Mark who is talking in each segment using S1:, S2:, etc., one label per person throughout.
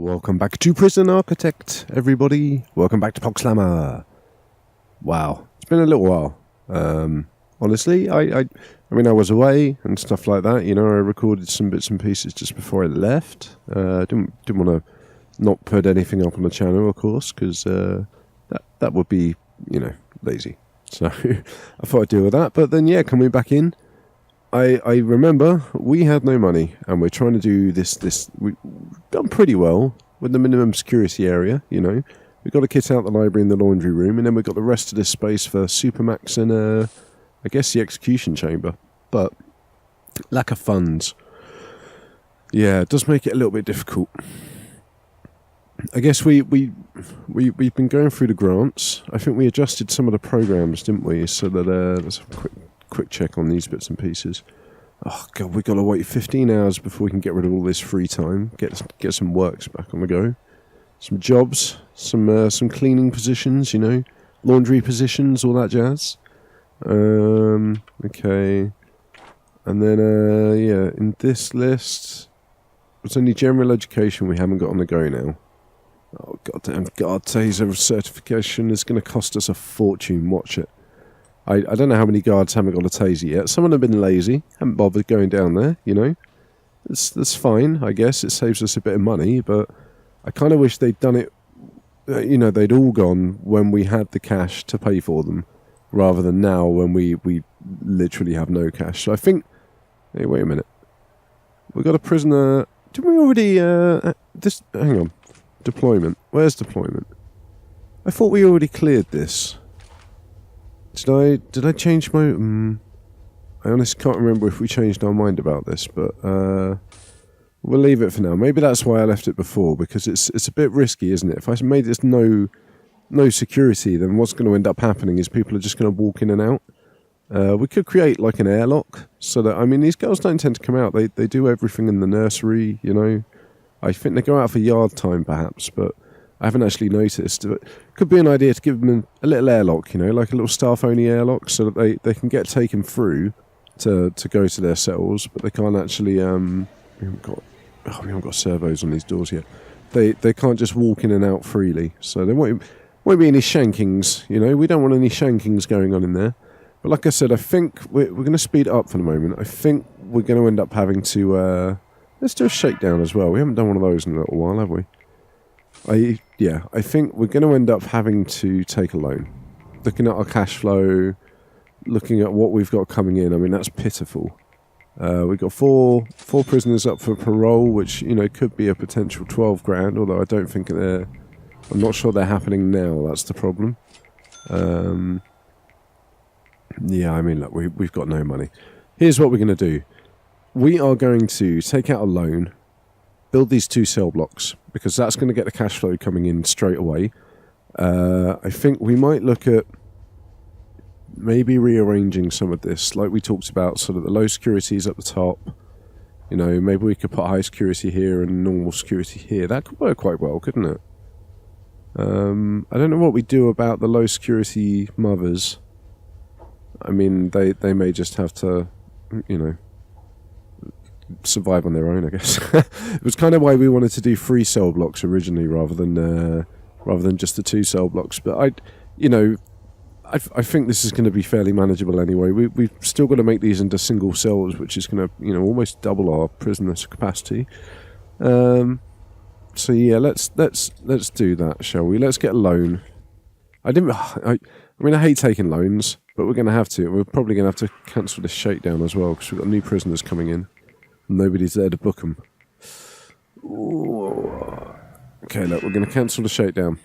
S1: Welcome back to Prison Architect, everybody. Welcome back to Pogslammer. Wow, it's been a little while. Honestly, I mean, I was away and stuff like that. You know, I recorded some bits and pieces just before I left. Didn't want to not put anything up on the channel, of course, because that would be, you know, lazy. So I thought I'd deal with that. But then, yeah, coming back in, I remember we had no money, and we're trying to do this. We've done pretty well with the minimum security area, you know. We've got to kit out the library and the laundry room, and then we've got the rest of this space for Supermax and, I guess, the execution chamber. But lack of funds. Yeah, it does make it a little bit difficult. I guess we've been going through the grants. I think we adjusted some of the programs, didn't we? So that let's have a quick check on these bits and pieces. Oh god, we've got to wait 15 hours before we can get rid of all this free time. Get some works back on the go. Some jobs, some cleaning positions, you know, laundry positions, all that jazz. Okay, and then yeah, in this list, it's only general education we haven't got on the go now. Oh goddamn, Taser certification is going to cost us a fortune. Watch it. I don't know how many guards haven't got a taser yet. Some of them have been lazy, haven't bothered going down there, you know. That's fine, I guess. It saves us a bit of money, but I kind of wish they'd done it, you know, they'd all gone when we had the cash to pay for them, rather than now when we literally have no cash. So I think... Hey, wait a minute. We've got a prisoner... Didn't we already... hang on. Deployment. Where's deployment? I thought we already cleared this. Did I change my... I honestly can't remember if we changed our mind about this, but we'll leave it for now. Maybe that's why I left it before, because it's a bit risky, isn't it? If I made this no security, then what's going to end up happening is people are just going to walk in and out. We could create like an airlock, so that, I mean, these girls don't tend to come out. They do everything in the nursery, you know. I think they go out for yard time, perhaps, but I haven't actually noticed. But could be an idea to give them a little airlock, you know, like a little staff-only airlock, so that they can get taken through to go to their cells, but they can't actually... we haven't got servos on these doors yet. They can't just walk in and out freely, so there won't be any shankings, you know. We don't want any shankings going on in there. But like I said, I think we're going to speed it up for the moment. I think we're going to end up having to... let's do a shakedown as well. We haven't done one of those in a little while, have we? I think we're going to end up having to take a loan. Looking at our cash flow, looking at what we've got coming in, I mean, that's pitiful. We've got four prisoners up for parole, which, you know, could be a potential 12 grand, although I don't think I'm not sure they're happening now, that's the problem. Yeah, I mean, look, we've got no money. Here's what we're going to do. We are going to take out a loan, build these 2 cell blocks, because that's going to get the cash flow coming in straight away. I think we might look at maybe rearranging some of this, like we talked about, sort of the low securities at the top. You know, maybe we could put high security here and normal security here. That could work quite well, couldn't it? I don't know what we do about the low security mothers. I mean, they may just have to, you know, survive on their own, I guess. It was kind of why we wanted to do 3 cell blocks originally, rather than just the 2 cell blocks. But I think this is going to be fairly manageable anyway. We've still got to make these into single cells, which is going to, you know, almost double our prisoners' capacity. So yeah, let's do that, shall we? Let's get a loan. I mean, I hate taking loans, but we're going to have to. We're probably going to have to cancel this shakedown as well, because we've got new prisoners coming in. Nobody's there to book them. Ooh. Okay, look, we're going to cancel the shakedown.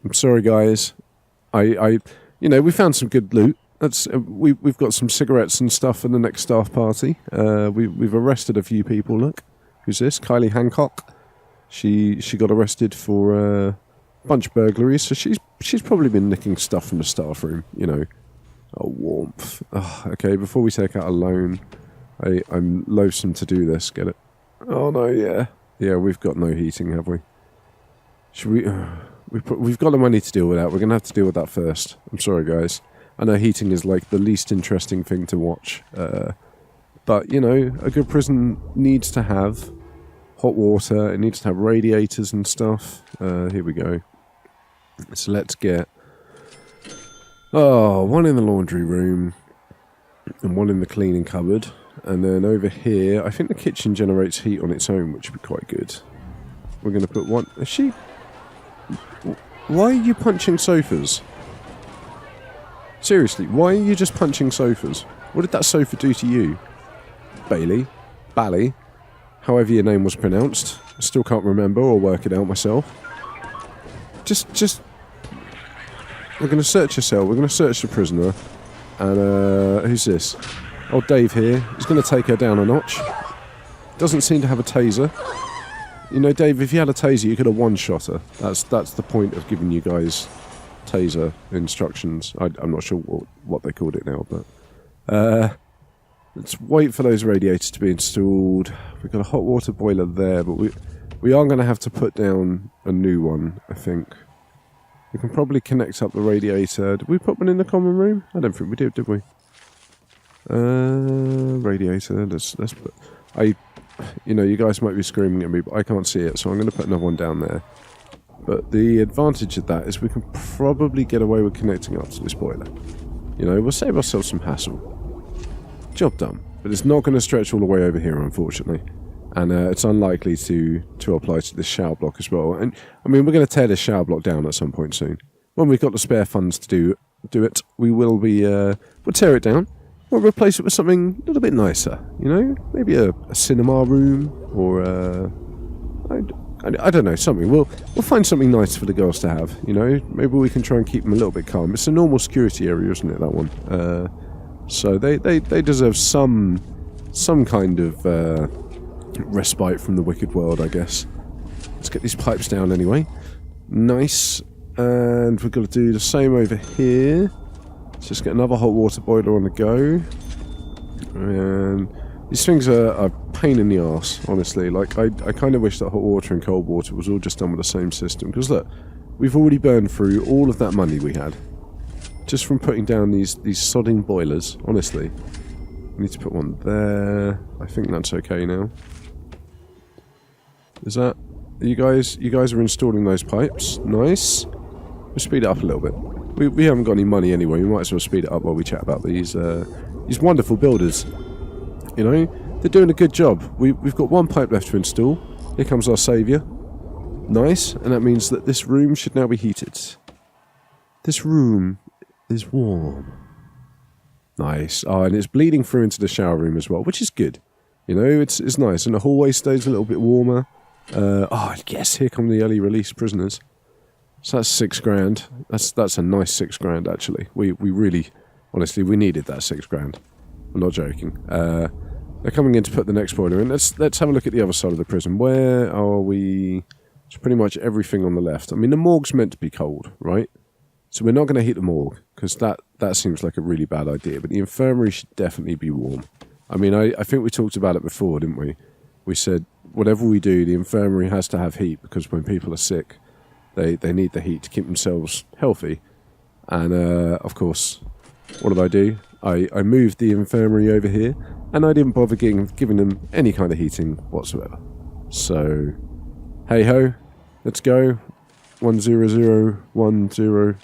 S1: I'm sorry, guys. You know, we found some good loot. We've got some cigarettes and stuff for the next staff party. We've arrested a few people. Look, who's this? Kylie Hancock. She got arrested for a bunch of burglaries. So she's probably been nicking stuff from the staff room. You know, oh, warmth. Oh, okay, before we take out a loan. I'm loathsome to do this, get it? Oh no, yeah. Yeah, we've got no heating, have we? Should we... we've got the money to deal with that. We're going to have to deal with that first. I'm sorry, guys. I know heating is like the least interesting thing to watch. But, you know, a good prison needs to have hot water. It needs to have radiators and stuff. Here we go. So let's get one in the laundry room and one in the cleaning cupboard. And then over here, I think the kitchen generates heat on its own, which would be quite good. We're going to put one... Why are you punching sofas? Seriously, why are you just punching sofas? What did that sofa do to you? Baly, however your name was pronounced. I still can't remember or work it out myself. Just... We're going to search your cell. We're going to search the prisoner. And, who's this? Old Dave here. He's going to take her down a notch. Doesn't seem to have a taser. You know, Dave, if you had a taser, you could have one-shot her. That's the point of giving you guys taser instructions. I'm not sure what they called it now, but... let's wait for those radiators to be installed. We've got a hot water boiler there, but we are going to have to put down a new one, I think. We can probably connect up the radiator. Did we put one in the common room? I don't think we did we? Radiator. Let's put... You know, you guys might be screaming at me, but I can't see it, so I'm going to put another one down there. But the advantage of that is we can probably get away with connecting up to this boiler. You know, we'll save ourselves some hassle. Job done. But it's not going to stretch all the way over here, unfortunately. And it's unlikely to apply to this shower block as well. And, I mean, we're going to tear this shower block down at some point soon. When we've got the spare funds to do it, we will be... we'll tear it down. We'll replace it with something a little bit nicer, you know? Maybe a cinema room, or I don't know, something. We'll find something nice for the girls to have, you know? Maybe we can try and keep them a little bit calm. It's a normal security area, isn't it, that one? So they deserve some kind of respite from the wicked world, I guess. Let's get these pipes down anyway. Nice. And we're going to do the same over here. Let's just get another hot water boiler on the go. And these things are a pain in the arse, honestly. Like, I kind of wish that hot water and cold water was all just done with the same system. Because look, we've already burned through all of that money we had. Just from putting down these sodding boilers, honestly. We need to put one there. I think that's okay now. Is that... You guys are installing those pipes. Nice. We'll speed it up a little bit. We haven't got any money anyway. We might as well speed it up while we chat about these wonderful builders. You know, they're doing a good job. We've got one pipe left to install. Here comes our saviour. Nice. And that means that this room should now be heated. This room is warm. Nice. Oh, and it's bleeding through into the shower room as well, which is good. You know, it's nice. And the hallway stays a little bit warmer. Yes, here come the early release prisoners. So that's $6,000. That's a nice $6,000 actually. We really, honestly, we needed that $6,000. I'm not joking. They're coming in to put the next boiler in. Let's have a look at the other side of the prison. Where are we? It's pretty much everything on the left. I mean, the morgue's meant to be cold, right? So we're not going to heat the morgue because that seems like a really bad idea. But the infirmary should definitely be warm. I mean, I think we talked about it before, didn't we? We said whatever we do, the infirmary has to have heat because when people are sick, they need the heat to keep themselves healthy. And, of course, what did I do? I moved the infirmary over here, and I didn't bother giving them any kind of heating whatsoever. So, hey-ho, let's go. 100-100.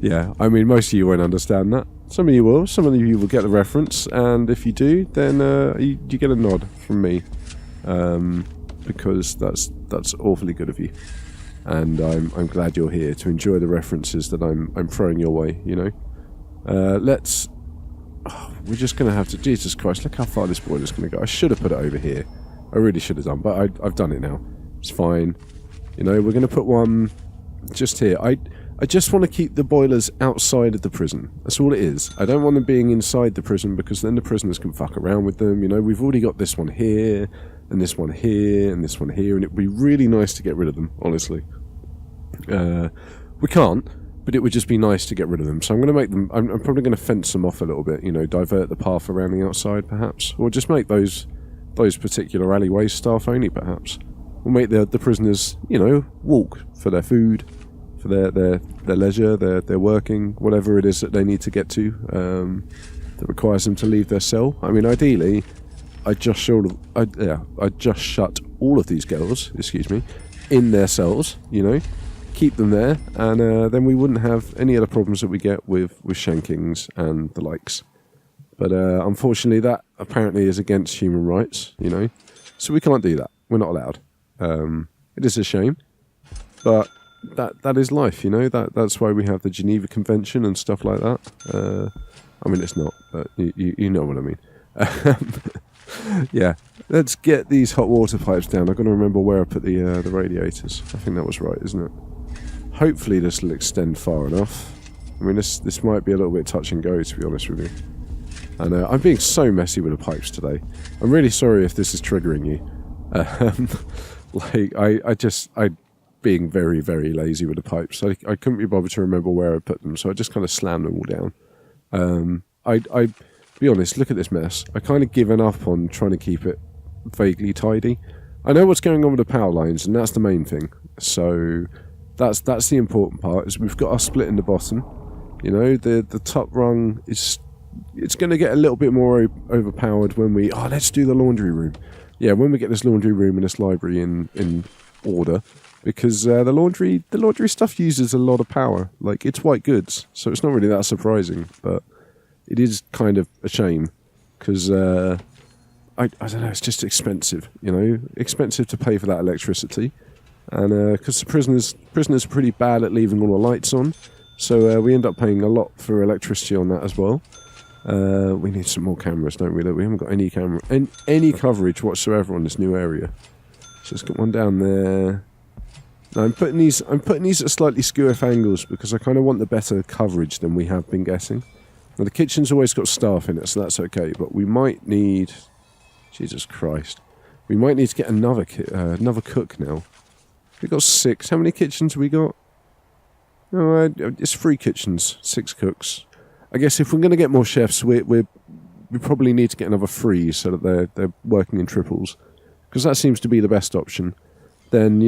S1: Yeah, I mean, most of you won't understand that. Some of you will. Some of you will get the reference, and if you do, then you get a nod from me. Because that's awfully good of you, and I'm glad you're here to enjoy the references that I'm throwing your way. You know, we're just gonna have to. Jesus Christ! Look how far this boiler's gonna go. I should have put it over here. I really should have done, but I've done it now. It's fine. You know, we're gonna put one just here. I just want to keep the boilers outside of the prison. That's all it is. I don't want them being inside the prison because then the prisoners can fuck around with them. You know, we've already got this one here. And this one here, and this one here, and it would be really nice to get rid of them, honestly. We can't, but it would just be nice to get rid of them. So I'm going to make them, I'm probably going to fence them off a little bit, you know, divert the path around the outside, perhaps. Or just make those particular alleyways staff only, perhaps. We'll make the prisoners, you know, walk for their food, for their leisure, their working, whatever it is that they need to get to, that requires them to leave their cell. I mean, ideally... I just shut all of these girls, in their cells, keep them there, and then we wouldn't have any other problems that we get with shankings and the likes. But unfortunately, that apparently is against human rights, so we can't do that. We're not allowed. It is a shame, but that is life, That's why we have the Geneva Convention and stuff like that. I mean, it's not, but you know what I mean. Yeah, let's get these hot water pipes down. I've got to remember where I put the radiators. I think that was right, isn't it? Hopefully this will extend far enough. I mean, this might be a little bit touch and go, to be honest with you. And I'm being so messy with the pipes today. I'm really sorry if this is triggering you. I being very, very lazy with the pipes. I couldn't be bothered to remember where I put them, so I just kind of slammed them all down. I be honest, look at this mess. I kind of given up on trying to keep it vaguely tidy. I know what's going on with the power lines, and that's the main thing. So that's the important part, is we've got our split in the bottom. The top rung it's going to get a little bit more overpowered when we let's do the laundry room. Yeah, when we get this laundry room and this library in order, because the laundry stuff uses a lot of power. Like, it's white goods, so it's not really that surprising, but it is kind of a shame, because I don't know, it's just expensive, expensive to pay for that electricity, and because the prisoners are pretty bad at leaving all the lights on, so we end up paying a lot for electricity on that as well. We need some more cameras, don't we? We haven't got any coverage whatsoever on this new area. So let's get one down there. Now I'm putting these at slightly skew-off angles because I kind of want the better coverage than we have been getting. Now the kitchen's always got staff in it, so that's okay. But we might need, Jesus Christ, we might need to get another cook now. We've got 6. How many kitchens have we got? No, it's 3 kitchens, 6 cooks. I guess if we're going to get more chefs, we probably need to get another 3 so that they're working in triples, because that seems to be the best option. Then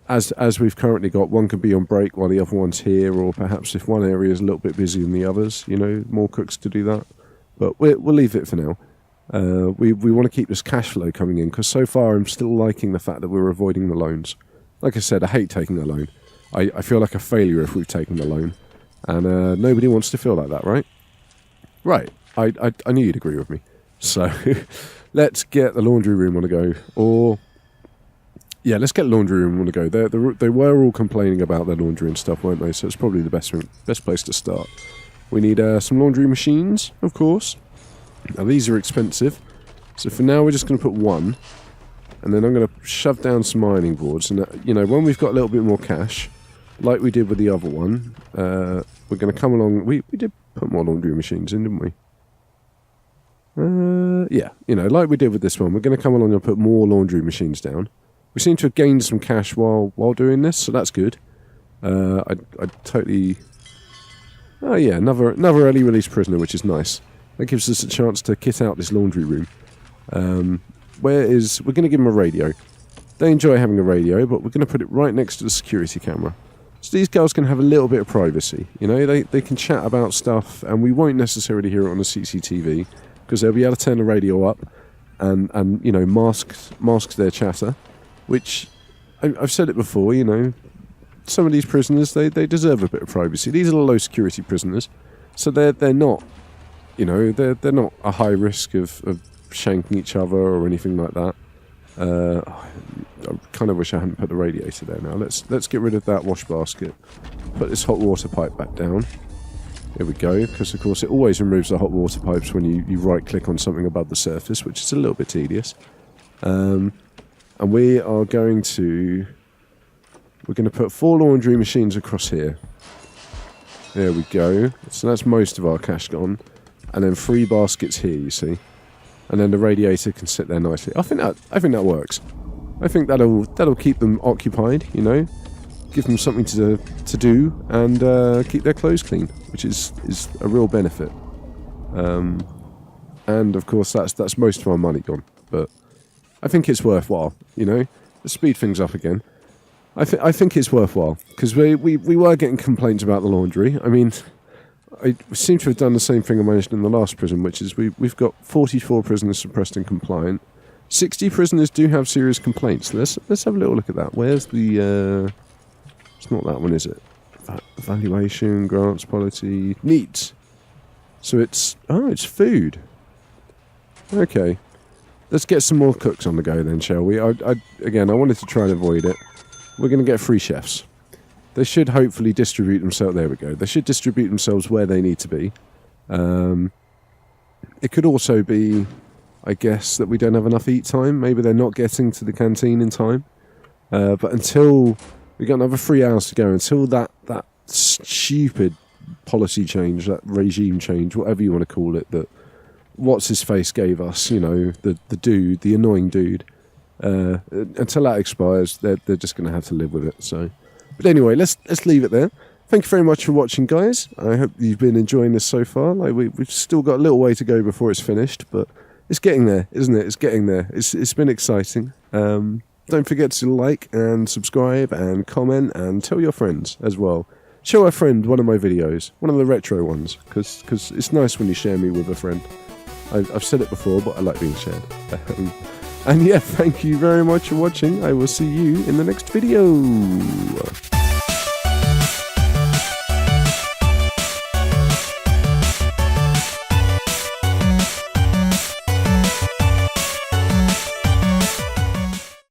S1: as we've currently got, one can be on break while the other one's here, or perhaps if one area is a little bit busy than the others, more cooks to do that. But we'll leave it for now. We want to keep this cash flow coming in, because so far I'm still liking the fact that we're avoiding the loans. Like I said, I hate taking a loan. I feel like a failure if we've taken the loan. And nobody wants to feel like that, right? Right. I knew you'd agree with me. So let's get the laundry room on the go. Let's get the laundry room on the go. They were all complaining about their laundry and stuff, weren't they? So it's probably the best place to start. We need some laundry machines, of course. Now these are expensive. So for now we're just going to put 1. And then I'm going to shove down some ironing boards. And when we've got a little bit more cash, like we did with the other one, we're going to come along. We did put more laundry machines in, didn't we? Like we did with this one, we're going to come along and put more laundry machines down. We seem to have gained some cash while doing this, so that's good. I totally... Oh yeah, another early release prisoner, which is nice. That gives us a chance to kit out this laundry room. We're going to give them a radio. They enjoy having a radio, but we're going to put it right next to the security camera. So these girls can have a little bit of privacy. They can chat about stuff, and we won't necessarily hear it on the CCTV, because they'll be able to turn the radio up and mask their chatter, which I've said it before, some of these prisoners, they deserve a bit of privacy. These are the low security prisoners, so they're not, they're not a high risk of shanking each other or anything like that. I kind of wish I hadn't put the radiator there now. Let's get rid of that wash basket. Put this hot water pipe back down. There we go, because of course it always removes the hot water pipes when you right click on something above the surface, which is a little bit tedious. And we are going to put 4 laundry machines across here. There we go. So that's most of our cash gone. And then 3 baskets here, you see. And then the radiator can sit there nicely. I think that works. I think that'll keep them occupied, give them something to do, and keep their clothes clean, which is a real benefit. And of course that's most of our money gone, but I think it's worthwhile, to speed things up again. I think it's worthwhile, because we were getting complaints about the laundry. I mean, I seem to have done the same thing I managed in the last prison, which is we've got 44 prisoners suppressed and compliant. 60 prisoners do have serious complaints. Let's have a little look at that. Where's the... it's not that one, is it? Evaluation, grants, policy, needs. So it's... oh, it's food. Okay. Let's get some more cooks on the go then, shall we? Again, I wanted to try and avoid it. We're going to get free chefs. They should hopefully distribute themselves... there we go. They should distribute themselves where they need to be. It could also be, I guess, that we don't have enough eat time. Maybe they're not getting to the canteen in time. But until we've got another 3 hours to go, until that stupid policy change, that regime change, whatever you want to call it, that what's-his-face gave us, you know, the annoying dude, until that expires, they're just going to have to live with it, so... But anyway, let's leave it there. Thank you very much for watching, guys. I hope you've been enjoying this so far. Like we've still got a little way to go before it's finished, but it's getting there, isn't it? It's getting there. It's been exciting. Don't forget to like and subscribe and comment and tell your friends as well. Show a friend one of my videos, one of the retro ones, because it's nice when you share me with a friend. I've said it before, but I like being shared. And yeah, thank you very much for watching. I will see you in the next video.